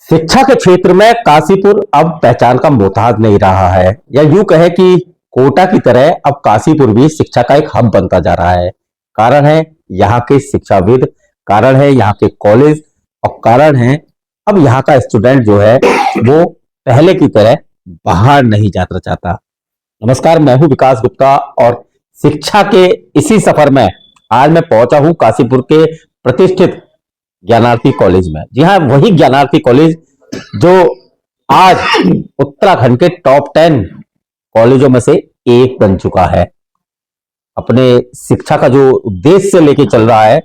शिक्षा के क्षेत्र में काशीपुर अब पहचान का मोहताज नहीं रहा है, या यूं कहे कि कोटा की तरह अब काशीपुर भी शिक्षा का एक हब बनता जा रहा है। कारण है यहाँ के शिक्षाविद, कारण है यहाँ के कॉलेज, और कारण है अब यहाँ का स्टूडेंट जो है वो पहले की तरह बाहर नहीं जाना चाहता। नमस्कार, मैं हूं विकास गुप्ता और शिक्षा के इसी सफर में आज मैं पहुंचा हूं काशीपुर के प्रतिष्ठित ज्ञानार्थी कॉलेज में। जी हाँ, वही ज्ञानार्थी कॉलेज जो आज उत्तराखंड के टॉप 10 कॉलेजों में से एक बन चुका है। अपने शिक्षा का जो उद्देश्य से लेके चल रहा है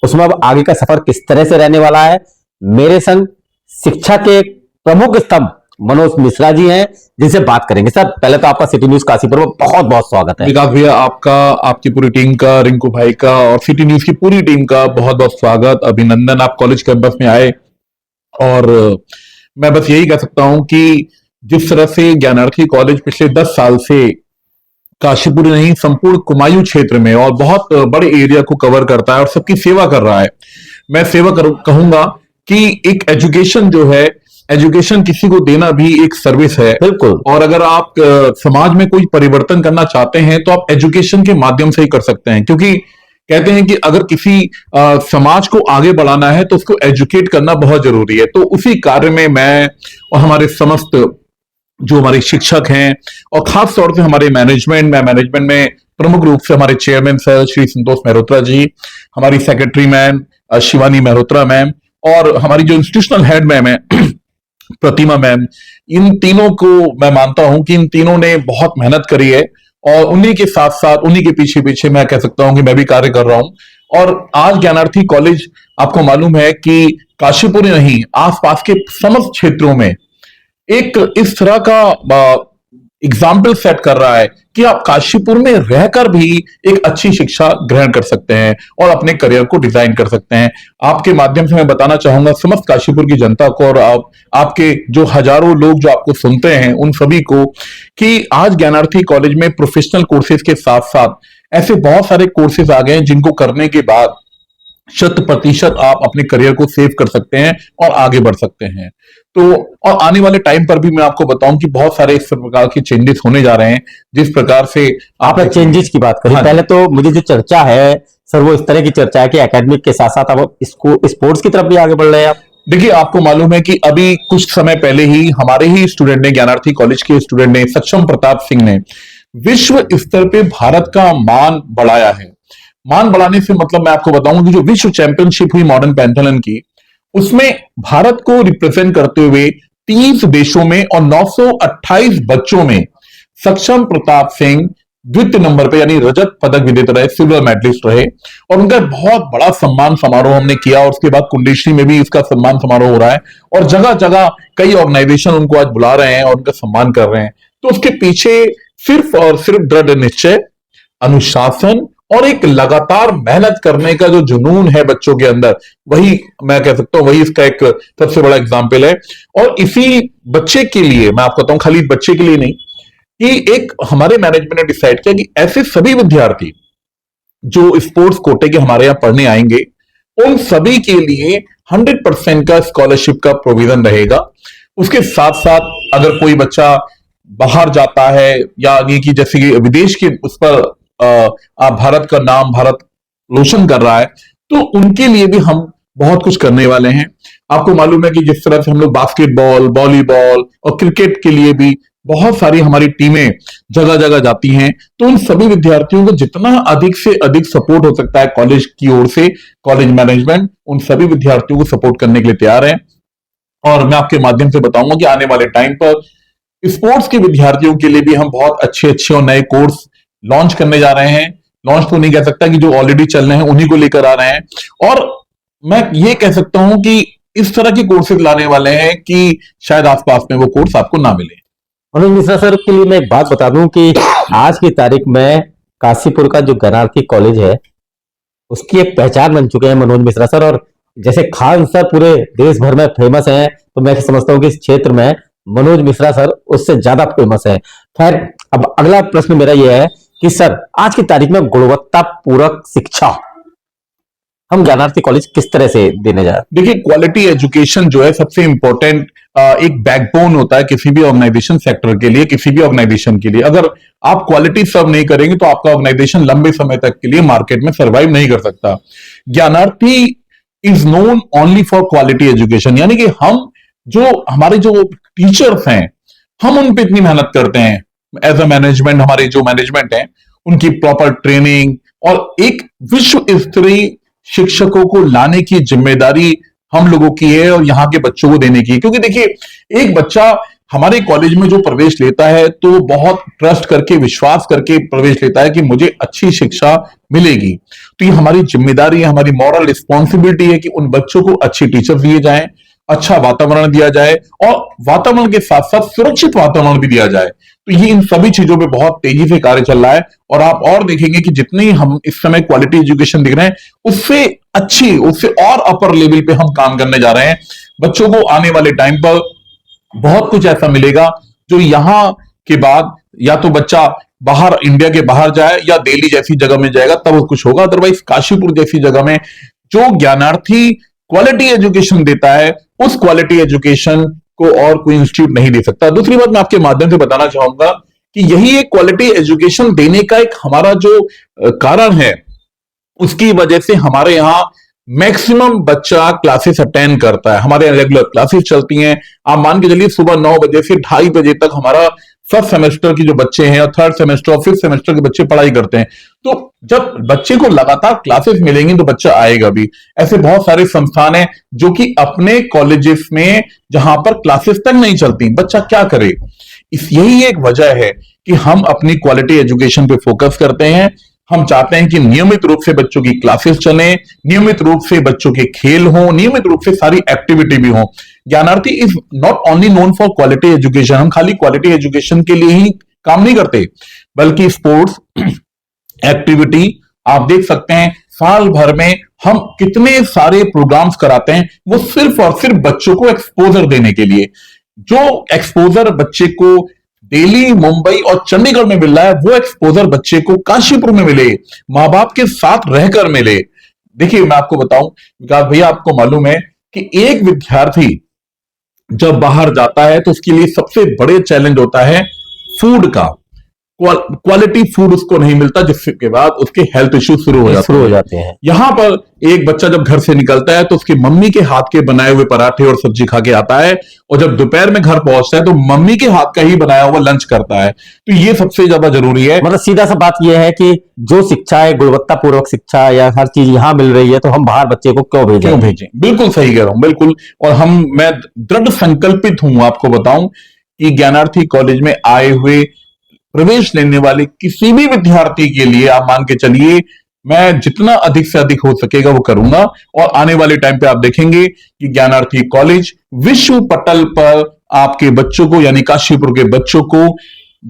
उसमें अब आगे का सफर किस तरह से रहने वाला है। मेरे संग शिक्षा के प्रमुख स्तंभ मनोज मिश्रा जी हैं, जिनसे बात करेंगे। सर, पहले तो आपका सिटी न्यूज काशीपुर में बहुत बहुत स्वागत है। विकास भैया, आपका, आपकी पूरी टीम का, रिंकू भाई का और सिटी न्यूज की पूरी टीम का बहुत बहुत स्वागत, अभिनंदन। आप कॉलेज कैंपस में आए और मैं बस यही कह सकता हूं कि जिस तरह से ज्ञानार्थी कॉलेज पिछले 10 साल से काशीपुर नहीं संपूर्ण कुमायूं क्षेत्र में और बहुत बड़े एरिया को कवर करता है और सबकी सेवा कर रहा है। मैं सेवा कहूंगा कि एक एजुकेशन जो है, एजुकेशन किसी को देना भी एक सर्विस है। बिल्कुल। और अगर आप समाज में कोई परिवर्तन करना चाहते हैं तो आप एजुकेशन के माध्यम से ही कर सकते हैं, क्योंकि कहते हैं कि अगर किसी समाज को आगे बढ़ाना है तो उसको एजुकेट करना बहुत जरूरी है। तो उसी कार्य में मैं और हमारे समस्त जो हमारे शिक्षक हैं और खास तौर से हमारे मैनेजमेंट में प्रमुख रूप से हमारे चेयरमैन सर श्री संतोष मेहरोत्रा जी, हमारी secretary ma'am Shivani Mehrotra ma'am और हमारी जो इंस्टीट्यूशनल हेड मैम है प्रतिमा मैम, इन तीनों को मैं मानता हूं कि इन तीनों ने बहुत मेहनत करी है और उन्हीं के साथ साथ उन्हीं के पीछे पीछे मैं कह सकता हूं कि मैं भी कार्य कर रहा हूं। और आज ज्ञानार्थी कॉलेज, आपको मालूम है कि काशीपुर नहीं, आसपास के समस्त क्षेत्रों में एक इस तरह का एग्जाम्पल सेट कर रहा है कि आप काशीपुर में रहकर भी एक अच्छी शिक्षा ग्रहण कर सकते हैं और अपने करियर को डिजाइन कर सकते हैं। आपके माध्यम से मैं बताना चाहूंगा समस्त काशीपुर की जनता को और आपके जो हजारों लोग जो आपको सुनते हैं उन सभी को कि आज ज्ञानार्थी कॉलेज में प्रोफेशनल कोर्सेज के साथ साथ ऐसे बहुत सारे कोर्सेज आ गए हैं जिनको करने के बाद 100% आप अपने करियर को सेव कर सकते हैं और आगे बढ़ सकते हैं। तो और आने वाले टाइम पर भी मैं आपको बताऊं कि बहुत सारे इस प्रकार के चेंजेस होने जा रहे हैं। जिस प्रकार से आपने चेंजेस की बात करी, हाँ, पहले तो मुझे जो चर्चा है सर वो इस तरह की चर्चा है कि एकेडमिक के साथ साथ अब इसको स्पोर्ट्स की तरफ भी आगे बढ़ रहे हैं आप। देखिए, आपको मालूम है कि अभी कुछ समय पहले ही हमारे ही स्टूडेंट ने, ज्ञानार्थी कॉलेज के स्टूडेंट ने, सक्षम प्रताप सिंह ने विश्व स्तर पे भारत का मान बढ़ाया है। मान बढ़ाने से मतलब मैं आपको बताऊं कि जो विश्व चैंपियनशिप हुई मॉडर्न पेंटाथलन की, उसमें भारत को रिप्रेजेंट करते हुए 30 देशों में और 928 बच्चों में सक्षम प्रताप सिंह द्वितीय नंबर पे यानी रजत पदक विजेता रहे, सिल्वर मेडलिस्ट रहे और उनका बहुत बड़ा सम्मान समारोह हमने किया। और उसके बाद कुंडेश्वरी में भी इसका सम्मान समारोह हो रहा है और जगह जगह कई ऑर्गेनाइजेशन उनको आज बुला रहे हैं और उनका सम्मान कर रहे हैं। तो उसके पीछे सिर्फ और सिर्फ दृढ़ निश्चय, अनुशासन और एक लगातार मेहनत करने का जो जुनून है बच्चों के अंदर, वही मैं कह सकता हूं वही इसका एक सबसे बड़ा एग्जाम्पल है। और इसी बच्चे के लिए मैं आपको बताऊं, खाली बच्चे के लिए नहीं, कि एक हमारे मैनेजमेंट ने डिसाइड किया कि ऐसे सभी विद्यार्थी जो स्पोर्ट्स कोटे के हमारे यहां पढ़ने आएंगे उन सभी के लिए 100% का स्कॉलरशिप का प्रोविजन रहेगा। उसके साथ साथ अगर कोई बच्चा बाहर जाता है या ये कि जैसे कि विदेश के उस पर भारत का नाम, भारत रोशन कर रहा है, तो उनके लिए भी हम बहुत कुछ करने वाले हैं। आपको मालूम है कि जिस तरह से हम लोग बास्केटबॉल, वॉलीबॉल और क्रिकेट के लिए भी बहुत सारी हमारी टीमें जगह जगह जाती हैं, तो उन सभी विद्यार्थियों को जितना अधिक से अधिक सपोर्ट हो सकता है कॉलेज की ओर से, कॉलेज मैनेजमेंट उन सभी विद्यार्थियों को सपोर्ट करने के लिए तैयार है। और मैं आपके माध्यम से बताऊंगा कि आने वाले टाइम पर स्पोर्ट्स के विद्यार्थियों के लिए भी हम बहुत अच्छे अच्छे और नए कोर्स लॉन्च करने जा रहे हैं। लॉन्च तो नहीं कह सकता कि जो ऑलरेडी चल रहे हैं उन्हीं को लेकर आ रहे हैं। और मैं ये कह सकता हूं कि इस तरह के कोर्सेज लाने वाले हैं कि शायद आसपास में वो कोर्स आपको ना मिले। मनोज मिश्रा सर के लिए मैं एक बात बता दूं कि आज की तारीख में काशीपुर का जो ज्ञानार्थी कॉलेज है उसकी एक पहचान बन चुके हैं मनोज मिश्रा सर। और जैसे खान सर पूरे देश भर में फेमस हैं, तो मैं समझता हूं कि इस क्षेत्र में मनोज मिश्रा सर उससे ज्यादा फेमस है। खैर, अब अगला प्रश्न मेरा यह है कि सर आज की तारीख में गुणवत्ता पूरक शिक्षा हम ज्ञानार्थी कॉलेज किस तरह से देने जा रहे हैं? देखिए, क्वालिटी एजुकेशन जो है सबसे इंपॉर्टेंट एक बैकबोन होता है किसी भी ऑर्गेनाइजेशन सेक्टर के लिए, किसी भी ऑर्गेनाइजेशन के लिए। अगर आप क्वालिटी सर्व नहीं करेंगे तो आपका ऑर्गेनाइजेशन लंबे समय तक के लिए मार्केट में सर्वाइव नहीं कर सकता। Gyanarthi is known only for quality education, यानी कि हमारे जो टीचर्स हैं, हम उन पे इतनी मेहनत करते हैं एज अ मैनेजमेंट, हमारे जो मैनेजमेंट है उनकी प्रॉपर ट्रेनिंग और एक विश्व स्तरीय शिक्षकों को लाने की जिम्मेदारी हम लोगों की है और यहाँ के बच्चों को देने की है। क्योंकि देखिए, एक बच्चा हमारे कॉलेज में जो प्रवेश लेता है तो बहुत ट्रस्ट करके, विश्वास करके प्रवेश लेता है कि मुझे अच्छी शिक्षा मिलेगी। तो ये हमारी जिम्मेदारी है, हमारी मॉरल रिस्पॉन्सिबिलिटी है कि उन बच्चों को अच्छे टीचर्स दिए जाएं, अच्छा वातावरण दिया जाए और वातावरण के साथ साथ सुरक्षित वातावरण भी दिया जाए। तो ये इन सभी चीजों पे बहुत तेजी से कार्य चल रहा है और आप और देखेंगे कि जितनी हम इस समय क्वालिटी एजुकेशन दिख रहे हैं उससे उससे और अपर लेवल पे हम काम करने जा रहे हैं। बच्चों को आने वाले टाइम पर बहुत कुछ ऐसा मिलेगा जो यहां के बाद या तो बच्चा बाहर, इंडिया के बाहर जाए या दिल्ली जैसी जगह में जाएगा तब कुछ होगा। अदरवाइज काशीपुर जैसी जगह में जो ज्ञानार्थी क्वालिटी एजुकेशन देता है उस क्वालिटी एजुकेशन को और कोई इंस्टीट्यूट नहीं दे सकता। दूसरी बात मैं आपके माध्यम से बताना चाहूंगा कि यही एक क्वालिटी एजुकेशन देने का एक हमारा जो कारण है, उसकी वजह से हमारे यहां मैक्सिमम बच्चा क्लासेस अटेंड करता है। हमारे यहाँ रेगुलर क्लासेस चलती हैं। आप मान के चलिए सुबह 9 बजे से 2:30 बजे तक हमारा फर्स्ट सेमेस्टर की जो बच्चे हैं और थर्ड सेमेस्टर और फिफ्थ सेमेस्टर के बच्चे पढ़ाई करते हैं। तो जब बच्चे को लगातार क्लासेस मिलेंगी तो बच्चा आएगा भी। ऐसे बहुत सारे संस्थान हैं जो कि अपने कॉलेजेस में जहां पर क्लासेस तक नहीं चलती, बच्चा क्या करे। यही एक वजह है कि हम अपनी क्वालिटी एजुकेशन पे फोकस करते हैं। हम चाहते हैं कि नियमित रूप से बच्चों की क्लासेस चलें, नियमित रूप से बच्चों के खेल हों, नियमित रूप से सारी एक्टिविटी भी हों। Gyanarthi is not only known for quality education. हम खाली क्वालिटी एजुकेशन के लिए ही काम नहीं करते, बल्कि स्पोर्ट्स एक्टिविटी आप देख सकते हैं साल भर में हम कितने सारे प्रोग्राम्स कराते हैं, वो सिर्फ और सिर्फ बच्चों को एक्सपोजर देने के लिए। जो एक्सपोजर बच्चे को दिल्ली, मुंबई और चंडीगढ़ में मिल रहा है वो एक्सपोजर बच्चे को काशीपुर में मिले, मां बाप के साथ रहकर मिले। देखिए, मैं आपको बताऊं विकास भैया, आपको मालूम है कि एक विद्यार्थी जब बाहर जाता है तो उसके लिए सबसे बड़े चैलेंज होता है फूड का। क्वालिटी फूड उसको नहीं मिलता, जिसके बाद उसके हेल्थ इश्यू शुरू हो जाते हैं। यहां पर एक बच्चा जब घर से निकलता है तो उसकी मम्मी के हाथ के बनाए हुए पराठे और सब्जी खा के आता है और जब दोपहर में घर पहुंचता है तो मम्मी के हाथ का ही बनाया हुआ लंच करता है। तो ये सबसे ज्यादा जरूरी है। मतलब सीधा सा बात यह है कि जो शिक्षा है, गुणवत्तापूर्वक शिक्षा या हर चीज यहां मिल रही है तो हम बाहर बच्चे को क्यों भेजें। बिल्कुल सही कह रहा हूं, बिल्कुल। और मैं दृढ़ संकल्पित हूं, आपको बताऊं कि ज्ञानार्थी कॉलेज में आए हुए प्रवेश लेने वाले किसी भी विद्यार्थी के लिए आप मान के चलिए मैं जितना अधिक से अधिक हो सकेगा वो करूंगा। और आने वाले टाइम पे आप देखेंगे कि ज्ञानार्थी कॉलेज विश्व पटल पर आपके बच्चों को, यानी काशीपुर के बच्चों को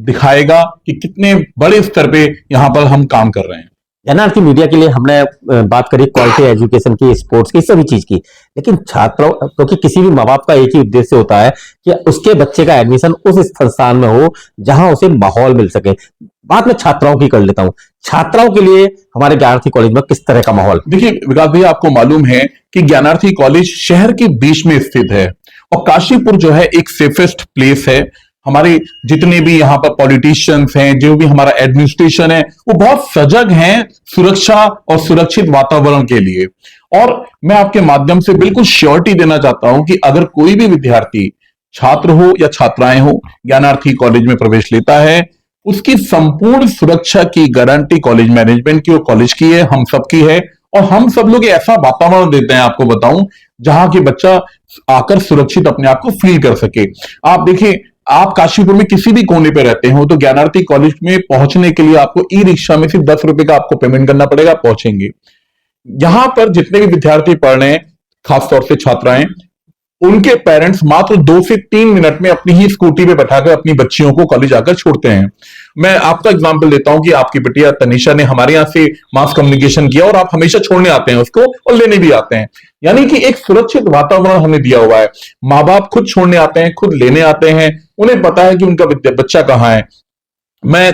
दिखाएगा कि कितने बड़े स्तर पे यहां पर हम काम कर रहे हैं। ज्ञानार्थी मीडिया के लिए हमने बात करी क्वालिटी एजुकेशन की, स्पोर्ट्स की, सभी चीज की, लेकिन छात्रों, क्योंकि किसी भी माँ बाप का एक ही उद्देश्य होता है कि उसके बच्चे का एडमिशन उस संस्थान में हो जहां उसे माहौल मिल सके। बात में छात्राओं की कर लेता हूं। छात्राओं के लिए हमारे ज्ञानार्थी कॉलेज में किस तरह का माहौल? देखिए विकास भैया, आपको मालूम है कि ज्ञानार्थी कॉलेज शहर के बीच में स्थित है और काशीपुर जो है एक सेफेस्ट प्लेस है। हमारे जितने भी यहाँ पर पॉलिटिशियंस हैं, जो भी हमारा एडमिनिस्ट्रेशन है, वो बहुत सजग हैं सुरक्षा और सुरक्षित वातावरण के लिए। और मैं आपके माध्यम से बिल्कुल श्योरिटी देना चाहता हूं कि अगर कोई भी विद्यार्थी, छात्र हो या छात्राएं हो, ज्ञानार्थी कॉलेज में प्रवेश लेता है, उसकी संपूर्ण सुरक्षा की गारंटी कॉलेज मैनेजमेंट की और कॉलेज की है, हम सबकी है। और हम सब लोग ऐसा वातावरण देते हैं, आपको बताऊं, जहां की बच्चा आकर सुरक्षित अपने आप को फील कर सके। आप देखिए, आप काशीपुर में किसी भी कोने पे रहते हो तो ज्ञानार्थी कॉलेज में पहुंचने के लिए आपको ई रिक्शा में सिर्फ 10 रुपए का आपको पेमेंट करना पड़ेगा, पहुंचेंगे। यहां पर जितने भी विद्यार्थी पढ़ रहे हैं, खासतौर से छात्राएं, उनके पेरेंट्स मात्र 2 से 3 मिनट में अपनी ही स्कूटी पे बैठाकर अपनी बच्चियों को कॉलेज आकर छोड़ते हैं। मैं आपका एग्जांपल देता हूं कि आपकी बिटिया तनिषा ने हमारे यहां से मास कम्युनिकेशन किया और आप हमेशा छोड़ने आते हैं उसको और लेने भी आते हैं। यानी कि एक सुरक्षित वातावरण हमें दिया हुआ है। माँ बाप खुद छोड़ने आते हैं, खुद लेने आते हैं, उन्हें पता है कि उनका बच्चा कहाँ है। मैं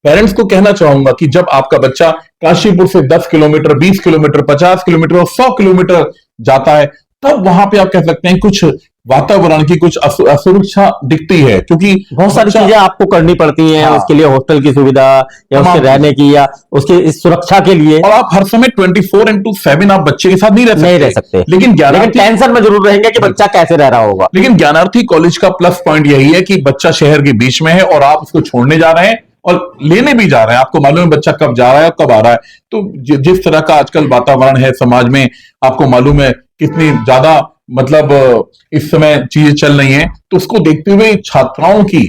पेरेंट्स को कहना चाहूंगा कि जब आपका बच्चा काशीपुर से 10 किलोमीटर, 20 किलोमीटर, 50 किलोमीटर और 100 किलोमीटर जाता है, तब वहां पे आप कह सकते हैं कुछ वातावरण की कुछ असुरक्षा दिखती है, क्योंकि बहुत सारी चीजें आपको करनी पड़ती हैं। हाँ, उसके लिए हॉस्टल की सुविधा या उसके रहने की या उसकी इस सुरक्षा के लिए, और आप हर समय 24/7 आप बच्चे के साथ नहीं रह सकते। लेकिन टेंशन में जरूर रहेंगे कि बच्चा कैसे रह रहा होगा। लेकिन ज्ञानार्थी कॉलेज का प्लस पॉइंट यही है कि बच्चा शहर के बीच में है और आप उसको छोड़ने जा रहे हैं और लेने भी जा रहे हैं। आपको मालूम है बच्चा कब जा रहा है, कब आ रहा है। तो जिस तरह का आजकल वातावरण है समाज में, आपको मालूम है कितनी ज्यादा मतलब इस समय चीजें चल रही हैं, तो उसको देखते हुए छात्राओं की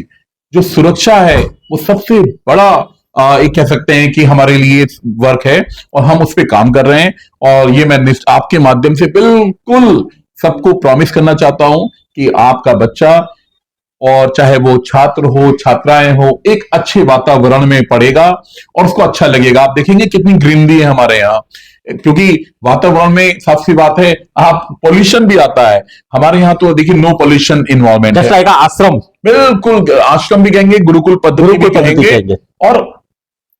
जो सुरक्षा है वो सबसे बड़ा एक कह सकते हैं कि हमारे लिए वर्क है और हम उस पर काम कर रहे हैं। और ये मैं आपके माध्यम से बिल्कुल सबको प्रॉमिस करना चाहता हूं कि आपका बच्चा, और चाहे वो छात्र हो छात्राएं हो, एक अच्छे वातावरण में पढ़ेगा और उसको अच्छा लगेगा। आप देखेंगे कितनी ग्रीनरी है हमारे यहाँ, क्योंकि वातावरण में साफ सी बात है, आप पॉल्यूशन भी आता है हमारे यहाँ, तो देखिए नो पॉल्यूशन इन्वायरमेंट है। लाइक आश्रम, बिल्कुल आश्रम भी कहेंगे, गुरुकुल पद्धति भी कहेंगे, और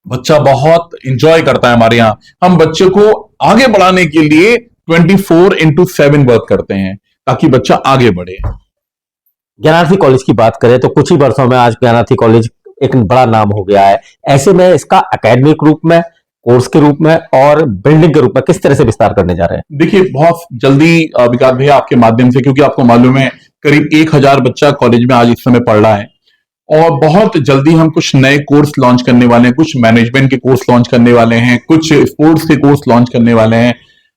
बच्चा बहुत इंजॉय करता है हमारे यहाँ। हम बच्चे को आगे बढ़ाने के लिए 24/7 वर्क करते हैं ताकि बच्चा आगे बढ़े। ज्ञानार्थी कॉलेज की बात करें तो कुछ ही वर्षों में आज ज्ञानार्थी कॉलेज एक बड़ा नाम हो गया है। ऐसे में इसका एकेडमिक रूप में, कोर्स के रूप में और बिल्डिंग के रूप में किस तरह से विस्तार करने जा रहे हैं? देखिए बहुत जल्दी विकास भैया आपके माध्यम से, क्योंकि आपको मालूम है करीब 1000 बच्चा कॉलेज में आज इस समय पढ़ रहा है, और बहुत जल्दी हम कुछ नए कोर्स लॉन्च करने वाले हैं, कुछ मैनेजमेंट के कोर्स लॉन्च करने वाले हैं, कुछ स्पोर्ट्स के कोर्स लॉन्च करने वाले हैं।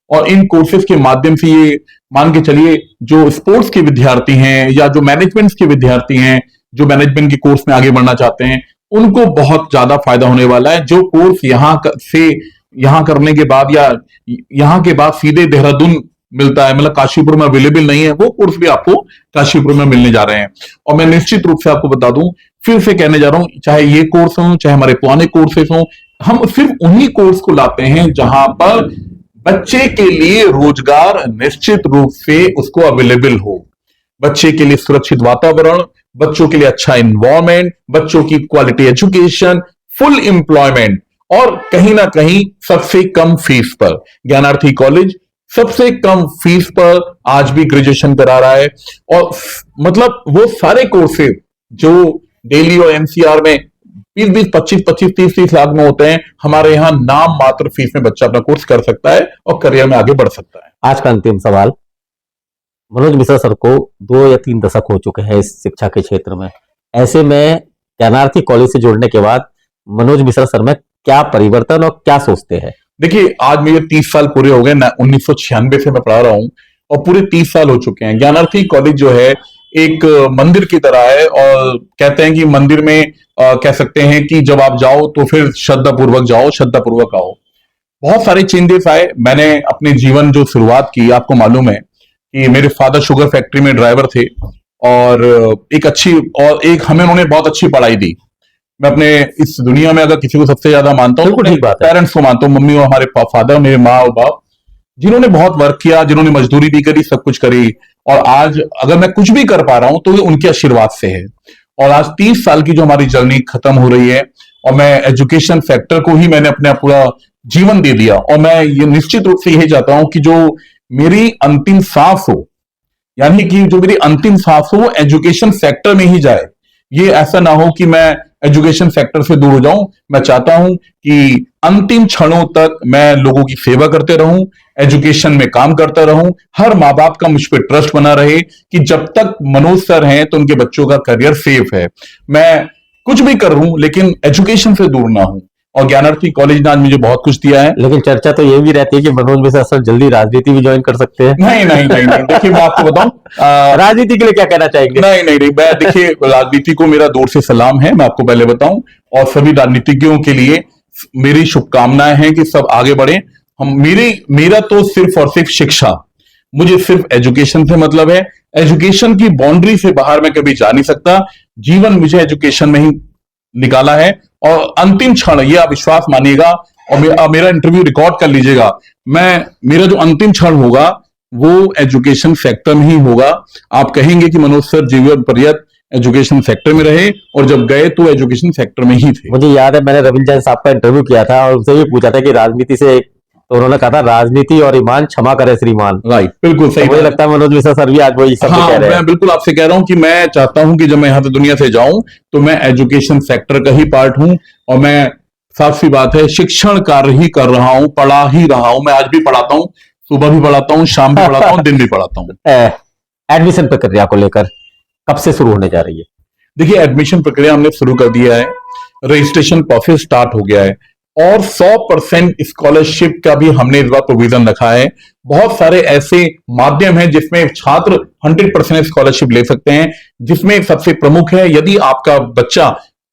और इन कोर्सेज के माध्यम से ये मान के चलिए जो स्पोर्ट्स के विद्यार्थी हैं या जो मैनेजमेंट के विद्यार्थी हैं, जो मैनेजमेंट के कोर्स में आगे बढ़ना चाहते हैं, उनको बहुत ज्यादा फायदा होने वाला है। जो कोर्स यहाँ करने के बाद या यहाँ के बाद सीधे देहरादून मिलता है, मतलब काशीपुर में अवेलेबल नहीं है, वो कोर्स भी आपको काशीपुर में मिलने जा रहे हैं। और मैं निश्चित रूप से आपको बता दूं, फिर से कहने जा रहा हूं, चाहे ये कोर्स हो चाहे हमारे पुराने कोर्सेस हो, हम सिर्फ उन्हीं कोर्स को लाते हैं जहां पर बच्चे के लिए रोजगार निश्चित रूप से उसको अवेलेबल हो, बच्चे के लिए सुरक्षित वातावरण, बच्चों के लिए अच्छा इन्वायरमेंट, बच्चों की क्वालिटी एजुकेशन, फुल एम्प्लॉयमेंट, और कहीं ना कहीं सबसे कम फीस पर। ज्ञानार्थी कॉलेज सबसे कम फीस पर आज भी ग्रेजुएशन करा रहा है। और मतलब वो सारे कोर्सेज जो दिल्ली और एनसीआर में 20-20, 25-25, 30-30 लाख में होते हैं, हमारे यहां नाम मात्र फीस में बच्चा अपना कोर्स कर सकता है और करियर में आगे बढ़ सकता है। आज का अंतिम सवाल, मनोज मिश्रा सर को 2 या 3 दशक हो चुके हैं इस शिक्षा के क्षेत्र में। ऐसे में ज्ञानार्थी कॉलेज से जुड़ने के बाद मनोज मिश्रा सर में क्या परिवर्तन और क्या सोचते हैं? देखिए आज मेरे 30 साल पूरे हो गए, 1996 से मैं पढ़ा रहा हूं और पूरे 30 साल हो चुके हैं। ज्ञानार्थी कॉलेज जो है एक मंदिर की तरह है, और कहते हैं कि मंदिर में कह सकते हैं कि जब आप जाओ तो फिर श्रद्धा पूर्वक जाओ, श्रद्धा पूर्वक आओ। बहुत सारे चेंजेस आए। मैंने अपने जीवन जो शुरुआत की, आपको मालूम है कि मेरे फादर शुगर फैक्ट्री में ड्राइवर थे, और एक हमें उन्होंने बहुत अच्छी पढ़ाई दी। मैं अपने इस दुनिया में अगर किसी को सबसे ज्यादा मानता हूँ तो पेरेंट्स को मानता हूँ, मम्मी और हमारे फादर, मेरे माँ और बाप, जिन्होंने बहुत वर्क किया, जिन्होंने मजदूरी भी करी, सब कुछ करी। और आज अगर मैं कुछ भी कर पा रहा हूं तो ये उनके आशीर्वाद से है। और आज 30 साल की जो हमारी जर्नी खत्म हो रही है, और मैं एजुकेशन सेक्टर को ही मैंने अपना पूरा जीवन दे दिया। और मैं ये निश्चित रूप से यही चाहता हूं कि जो मेरी अंतिम सांस हो, यानी कि जो मेरी अंतिम सांस हो वो एजुकेशन सेक्टर में ही जाए। ये ऐसा ना हो कि मैं एजुकेशन सेक्टर से दूर हो जाऊं। मैं चाहता हूं कि अंतिम क्षणों तक मैं लोगों की सेवा करते रहूं, एजुकेशन में काम करता रहूं। हर माँ बाप का मुझ पर ट्रस्ट बना रहे कि जब तक मनोज सर हैं तो उनके बच्चों का करियर सेफ है। मैं कुछ भी कर लूं लेकिन एजुकेशन से दूर ना हूं। और ज्ञानार्थी कॉलेज ने आज मुझे बहुत कुछ दिया है। लेकिन चर्चा तो ये भी रहती है कि मनोज मिश्रा सर जल्दी राजनीति भी ज्वाइन कर सकते हैं। नहीं नहीं नहीं नहीं, देखिए मैं आपको बताऊं, राजनीति के लिए क्या कहना चाहेंगे? नहीं नहीं नहीं, मैं देखिए राजनीति को मेरा दूर से सलाम है, मैं आपको पहले बताऊं। और सभी राजनीतिज्ञों के लिए मेरी शुभकामनाएं हैं कि सब आगे बढ़े। मेरा तो सिर्फ और सिर्फ शिक्षा, मुझे सिर्फ एजुकेशन से मतलब है। एजुकेशन की बाउंड्री से बाहर मैं कभी जा नहीं सकता। जीवन मुझे एजुकेशन में ही निकाला है, और अंतिम क्षण, ये आप विश्वास मानिएगा और मेरा इंटरव्यू रिकॉर्ड कर लीजिएगा, मेरा जो अंतिम क्षण होगा वो एजुकेशन सेक्टर में ही होगा। आप कहेंगे कि मनोज सर जीवन पर्यंत एजुकेशन सेक्टर में रहे और जब गए तो एजुकेशन सेक्टर में ही थे। मुझे याद है मैंने रविंद्र जैन साहब का इंटरव्यू किया था और उनसे भी पूछा था कि राजनीति से, तो उन्होंने कहा था राजनीति और ईमान क्षमा करे श्रीमान। राइट, बिल्कुल सही। तो मुझे लगता है मनोज मिश्रा सर भी आज वही सब हाँ, कह रहे हैं। मैं बिल्कुल आपसे कह रहा हूं कि मैं चाहता हूं कि जब मैं यहां से दुनिया से जाऊं तो मैं एजुकेशन सेक्टर का ही पार्ट हूं और मैं, साफ सी बात है, शिक्षण कार्य ही कर रहा हूं, पढ़ा ही रहा हूं। मैं आज भी पढ़ाता हूं, सुबह भी पढ़ाता हूं, शाम भी पढ़ाता हूं, दिन भी पढ़ाता हूं। एडमिशन प्रक्रिया को लेकर कब से शुरू होने जा रही है? देखिए, एडमिशन प्रक्रिया हमने शुरू कर दिया है, रजिस्ट्रेशन प्रोसेस स्टार्ट हो गया है और 100% स्कॉलरशिप का भी हमने इस बार प्रोविजन रखा है। बहुत सारे ऐसे माध्यम हैं जिसमें छात्र 100% स्कॉलरशिप ले सकते हैं, जिसमें सबसे प्रमुख है, यदि आपका बच्चा,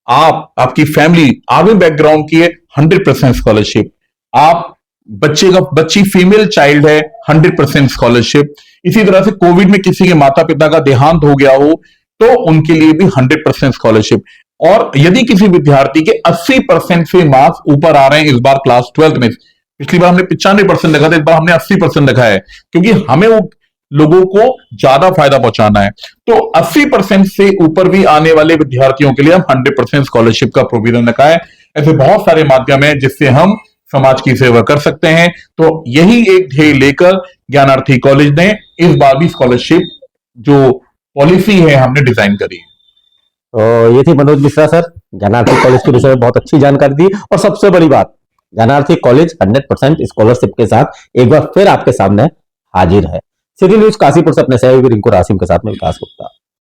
आपकी फैमिली आर्मी बैकग्राउंड की है, 100% स्कॉलरशिप। आप बच्ची फीमेल चाइल्ड है, 100% स्कॉलरशिप। इसी तरह से कोविड में किसी के माता पिता का देहांत हो गया हो तो उनके लिए भी 100% स्कॉलरशिप। और यदि किसी विद्यार्थी के 80% से मार्क्स ऊपर आ रहे हैं, इस बार क्लास 12th में, पिछली बार हमने 95% रखा था, इस बार हमने 80% रखा है, क्योंकि हमें वो लोगों को ज्यादा फायदा पहुंचाना है। तो 80% से ऊपर भी आने वाले विद्यार्थियों के लिए हम 100% स्कॉलरशिप का प्रोविजन रखा है। ऐसे बहुत सारे माध्यम है जिससे हम समाज की सेवा कर सकते हैं। तो यही एक ध्येय लेकर ज्ञानार्थी कॉलेज ने इस बार भी स्कॉलरशिप जो पॉलिसी है हमने डिजाइन करी है। तो ये थी मनोज मिश्रा सर, ज्ञानार्थी कॉलेज के विषय में बहुत अच्छी जानकारी दी। और सबसे बड़ी बात, ज्ञानार्थी कॉलेज 100% स्कॉलरशिप के साथ एक बार फिर आपके सामने हाजिर है। सिटी न्यूज काशीपुर से अपने सहयोगी रिंकू रासिम के साथ में विकास गुप्ता।